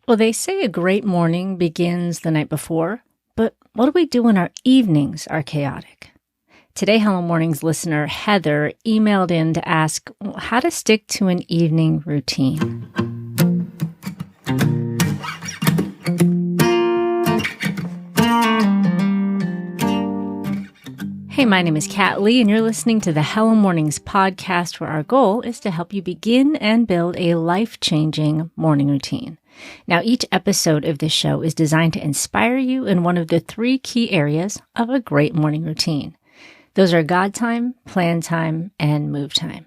Well, they say a great morning begins the night before, but what do we do when our evenings are chaotic? Today, Hello Mornings listener Heather emailed in to ask how to stick to an evening routine. Hey, my name is Kat Lee, and you're listening to the Hello Mornings podcast, where our goal is to help you begin and build a life-changing morning routine. Now, each episode of this show is designed to inspire you in one of the three key areas of a great morning routine. Those are God time, plan time, and move time.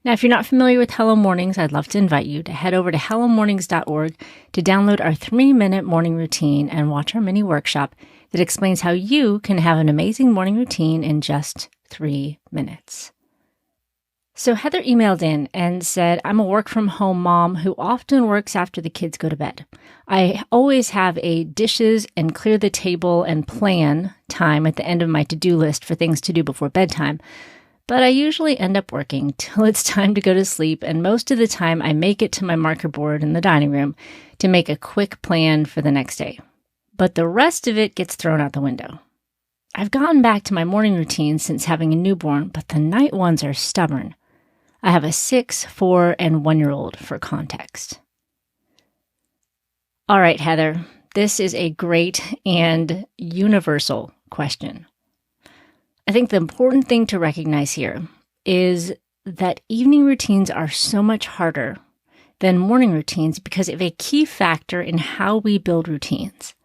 Now, if you're not familiar with Hello Mornings, I'd love to invite you to head over to hellomornings.org to download our 3-minute morning routine and watch our mini workshop that explains how you can have an amazing morning routine in just 3 minutes. So Heather emailed in and said, I'm a work-from-home mom who often works after the kids go to bed. I always have a dishes and clear the table and plan time at the end of my to-do list for things to do before bedtime, but I usually end up working till it's time to go to sleep, and most of the time I make it to my marker board in the dining room to make a quick plan for the next day. But the rest of it gets thrown out the window. I've gotten back to my morning routine since having a newborn, but the night ones are stubborn. I have a 6, 4, and 1-year-old for context. All right, Heather, this is a great and universal question. I think the important thing to recognize here is that evening routines are so much harder than morning routines because of a key factor in how we build routines.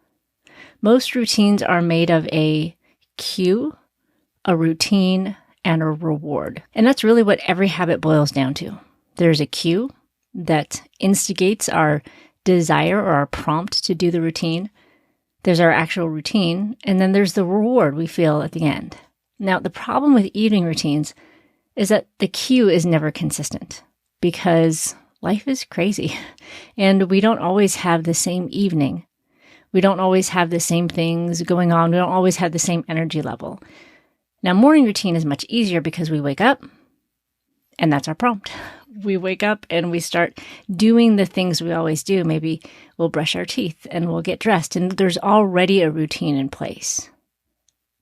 Most routines are made of a cue, a routine, and a reward. And that's really what every habit boils down to. There's a cue that instigates our desire or our prompt to do the routine. There's our actual routine, and then there's the reward we feel at the end. Now, the problem with evening routines is that the cue is never consistent because life is crazy and we don't always have the same evening. We don't always have the same things going on. We don't always have the same energy level. Now, morning routine is much easier because we wake up and that's our prompt. We wake up and we start doing the things we always do. Maybe we'll brush our teeth and we'll get dressed, and there's already a routine in place.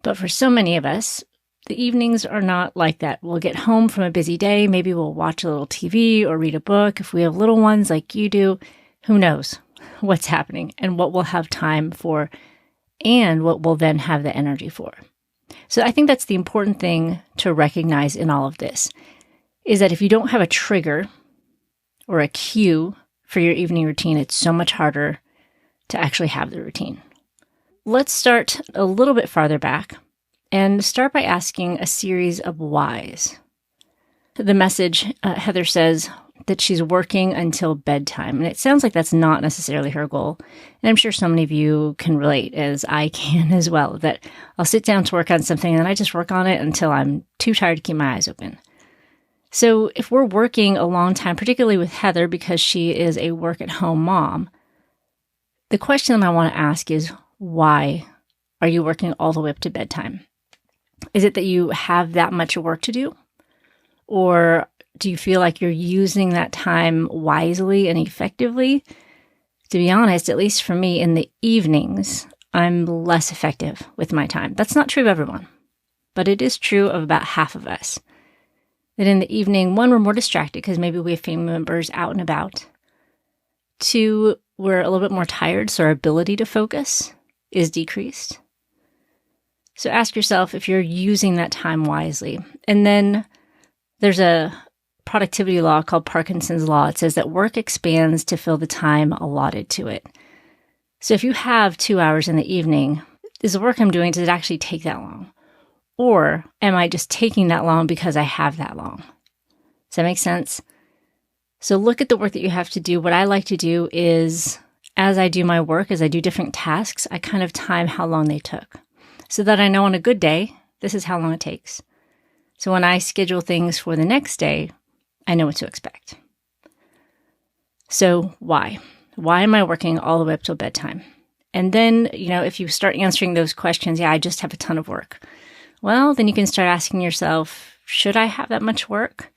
But for so many of us, the evenings are not like that. We'll get home from a busy day. Maybe we'll watch a little TV or read a book. If we have little ones like you do, who knows what's happening and what we'll have time for and what we'll then have the energy for. So I think that's the important thing to recognize in all of this, is that if you don't have a trigger or a cue for your evening routine, it's so much harder to actually have the routine. Let's start a little bit farther back and start by asking a series of whys. The message, Heather says that she's working until bedtime, and it sounds like that's not necessarily her goal. And I'm sure so many of you can relate, as I can as well, that I'll sit down to work on something and I just work on it until I'm too tired to keep my eyes open. So if we're working a long time, particularly with Heather because she is a work-at-home mom, the question I want to ask is, why are you working all the way up to bedtime? Is it that you have that much work to do? Or do you feel like you're using that time wisely and effectively? To be honest, at least for me, in the evenings, I'm less effective with my time. That's not true of everyone, but it is true of about half of us. That in the evening, one, we're more distracted because maybe we have family members out and about. 2, we're a little bit more tired, so our ability to focus is decreased. So ask yourself if you're using that time wisely. And then there's a productivity law called Parkinson's Law. It says that work expands to fill the time allotted to it. So if you have 2 hours in the evening, is the work I'm doing, does it actually take that long? Or am I just taking that long because I have that long? Does that make sense? So look at the work that you have to do. What I like to do is, as I do my work, as I do different tasks, I kind of time how long they took so that I know on a good day, this is how long it takes. So when I schedule things for the next day, I know what to expect. So why? Why am I working all the way up till bedtime? And then, if you start answering those questions, I just have a ton of work. Well, then you can start asking yourself, should I have that much work?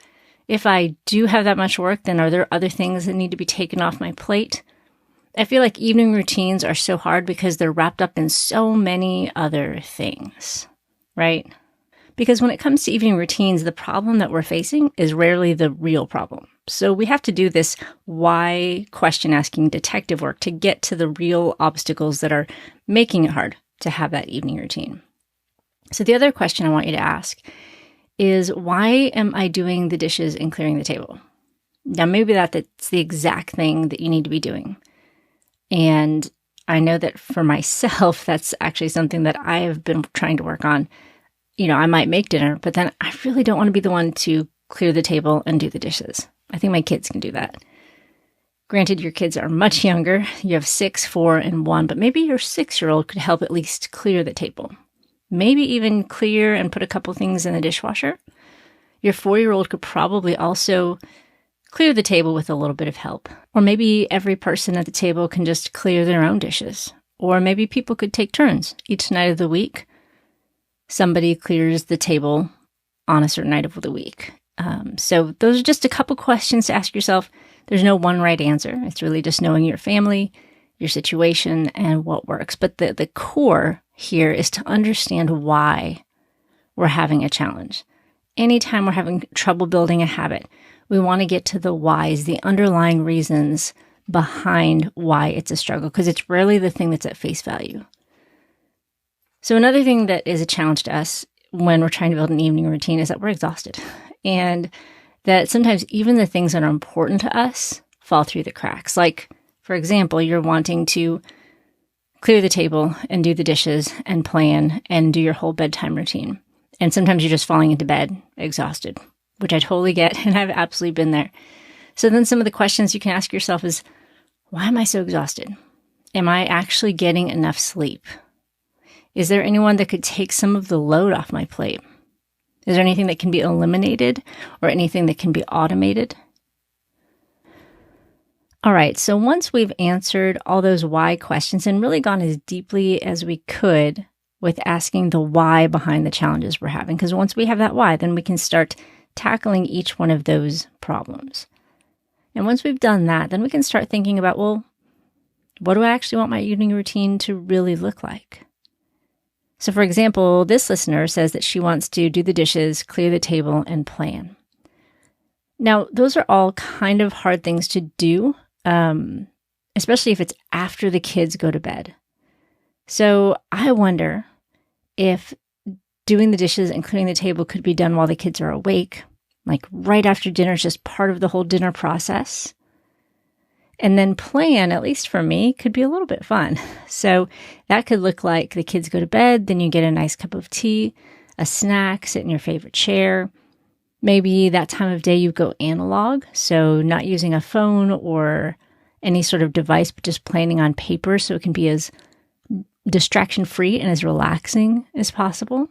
If I do have that much work, then are there other things that need to be taken off my plate? I feel like evening routines are so hard because they're wrapped up in so many other things, right? Because when it comes to evening routines, the problem that we're facing is rarely the real problem. So we have to do this why question asking detective work to get to the real obstacles that are making it hard to have that evening routine. So the other question I want you to ask is, why am I doing the dishes and clearing the table? Now, maybe that's the exact thing that you need to be doing. And I know that for myself, that's actually something that I have been trying to work on. I might make dinner, but then I really don't want to be the one to clear the table and do the dishes. I think my kids can do that. Granted, your kids are much younger. You have 6, 4, and 1, but maybe your 6-year-old could help at least clear the table. Maybe even clear and put a couple things in the dishwasher. Your 4-year-old could probably also clear the table with a little bit of help. Or maybe every person at the table can just clear their own dishes. Or maybe people could take turns each night of the week. Somebody clears the table on a certain night of the week. So those are just a couple questions to ask yourself. There's no one right answer. It's really just knowing your family, your situation, and what works. But the core here is to understand why we're having a challenge. Anytime we're having trouble building a habit, we want to get to the whys, the underlying reasons behind why it's a struggle, because it's rarely the thing that's at face value. So another thing that is a challenge to us when we're trying to build an evening routine is that we're exhausted, and that sometimes even the things that are important to us fall through the cracks. Like, for example, you're wanting to clear the table and do the dishes and plan and do your whole bedtime routine. And sometimes you're just falling into bed exhausted, which I totally get, and I've absolutely been there. So then some of the questions you can ask yourself is, why am I so exhausted? Am I actually getting enough sleep? Is there anyone that could take some of the load off my plate? Is there anything that can be eliminated or anything that can be automated? All right, so once we've answered all those why questions and really gone as deeply as we could with asking the why behind the challenges we're having, because once we have that why, then we can start tackling each one of those problems. And once we've done that, then we can start thinking about, well, what do I actually want my evening routine to really look like? So for example, this listener says that she wants to do the dishes, clear the table, and plan. Now, those are all kind of hard things to do, especially if it's after the kids go to bed. So I wonder if doing the dishes and clearing the table could be done while the kids are awake, like right after dinner is just part of the whole dinner process. And then plan, at least for me, could be a little bit fun. So that could look like the kids go to bed, then you get a nice cup of tea, a snack, sit in your favorite chair. Maybe that time of day you go analog, so not using a phone or any sort of device, but just planning on paper so it can be as distraction-free and as relaxing as possible.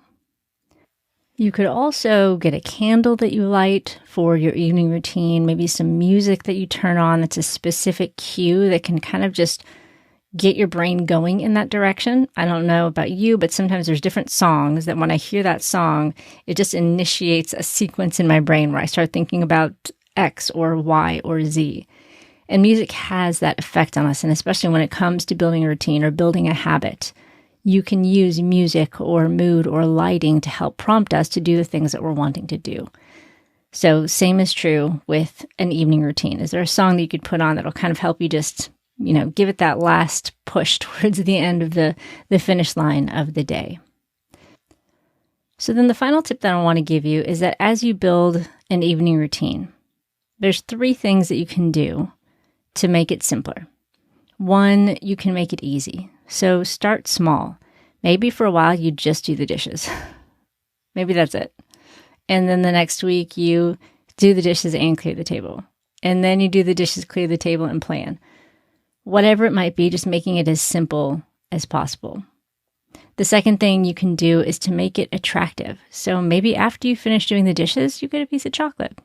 You could also get a candle that you light for your evening routine, maybe some music that you turn on that's a specific cue that can kind of just get your brain going in that direction. I don't know about you, but sometimes there's different songs that when I hear that song, it just initiates a sequence in my brain where I start thinking about X or Y or Z. And music has that effect on us, and especially when it comes to building a routine or building a habit. You can use music or mood or lighting to help prompt us to do the things that we're wanting to do. So same is true with an evening routine. Is there a song that you could put on that'll kind of help you just, give it that last push towards the end of the finish line of the day? So then the final tip that I want to give you is that as you build an evening routine, there's 3 things that you can do to make it simpler. 1, you can make it easy. So start small. Maybe for a while you just do the dishes. Maybe that's it. And then the next week you do the dishes and clear the table. And then you do the dishes, clear the table, and plan. Whatever it might be, just making it as simple as possible. The second thing you can do is to make it attractive. So maybe after you finish doing the dishes, you get a piece of chocolate.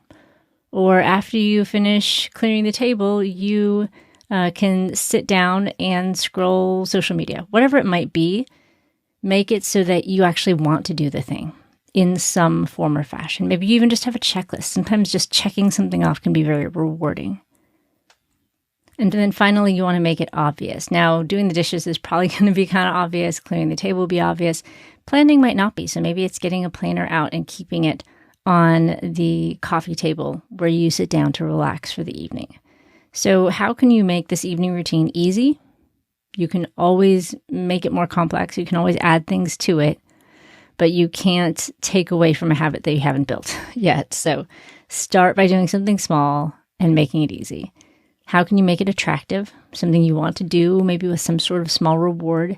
Or after you finish clearing the table, you can sit down and scroll social media. Whatever it might be, make it so that you actually want to do the thing in some form or fashion. Maybe you even just have a checklist. Sometimes just checking something off can be very rewarding. And then finally, you want to make it obvious. Now, doing the dishes is probably going to be kind of obvious. Clearing the table will be obvious. Planning might not be. So maybe it's getting a planner out and keeping it on the coffee table where you sit down to relax for the evening. So how can you make this evening routine easy? You can always make it more complex. You can always add things to it, but you can't take away from a habit that you haven't built yet. So start by doing something small and making it easy. How can you make it attractive? Something you want to do, maybe with some sort of small reward.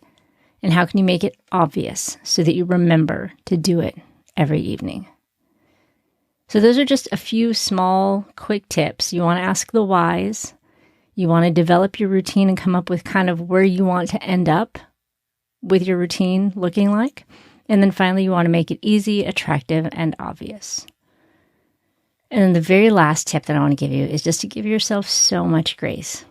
And how can you make it obvious so that you remember to do it every evening? So those are just a few small, quick tips. You want to ask the whys. You want to develop your routine and come up with kind of where you want to end up with your routine looking like. And then finally, you want to make it easy, attractive, and obvious. And then the very last tip that I want to give you is just to give yourself so much grace.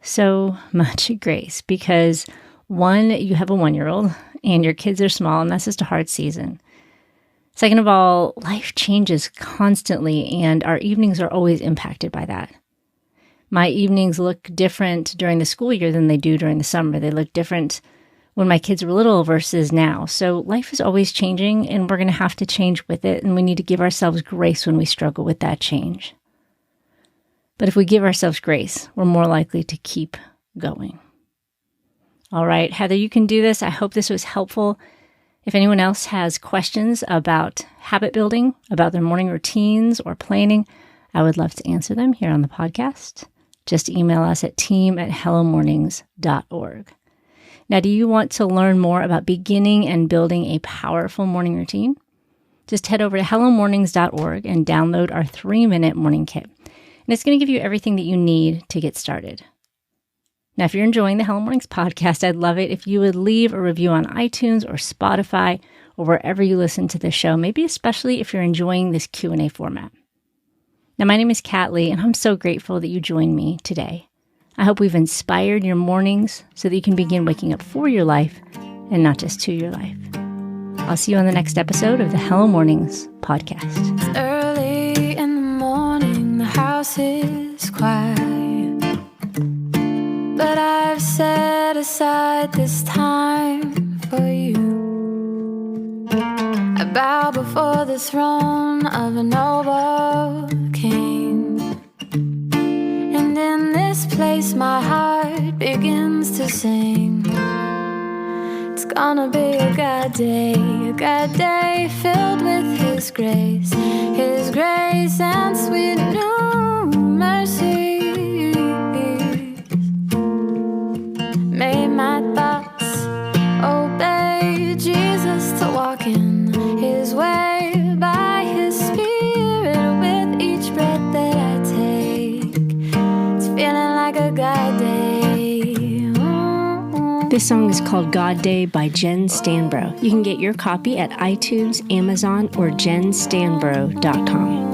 So much grace, because one, you have a 1-year-old and your kids are small, and that's just a hard season. Second of all, life changes constantly, and our evenings are always impacted by that. My evenings look different during the school year than they do during the summer. They look different when my kids were little versus now. So life is always changing, and we're going to have to change with it, and we need to give ourselves grace when we struggle with that change. But if we give ourselves grace, we're more likely to keep going. All right, Heather, you can do this. I hope this was helpful. If anyone else has questions about habit building, about their morning routines or planning, I would love to answer them here on the podcast. Just email us at team@hellomornings.org. Now, do you want to learn more about beginning and building a powerful morning routine? Just head over to hellomornings.org and download our 3-minute morning kit. And it's going to give you everything that you need to get started. Now, if you're enjoying the Hello Mornings podcast, I'd love it if you would leave a review on iTunes or Spotify or wherever you listen to the show, maybe especially if you're enjoying this Q&A format. Now, my name is Kat Lee, and I'm so grateful that you joined me today. I hope we've inspired your mornings so that you can begin waking up for your life and not just to your life. I'll see you on the next episode of the Hello Mornings podcast. It's early in the morning, the house is quiet, but I've set aside this time for you. I bow before the throne of a noble king. And in this place my heart begins to sing. It's gonna be a God day filled with His grace and sweet new mercies. May my thoughts obey Jesus to walk in His way by His Spirit with each breath that I take. It's feeling like a God day. This song is called God Day by Jen Stanbro. You can get your copy at iTunes, Amazon, or jenstanbro.com.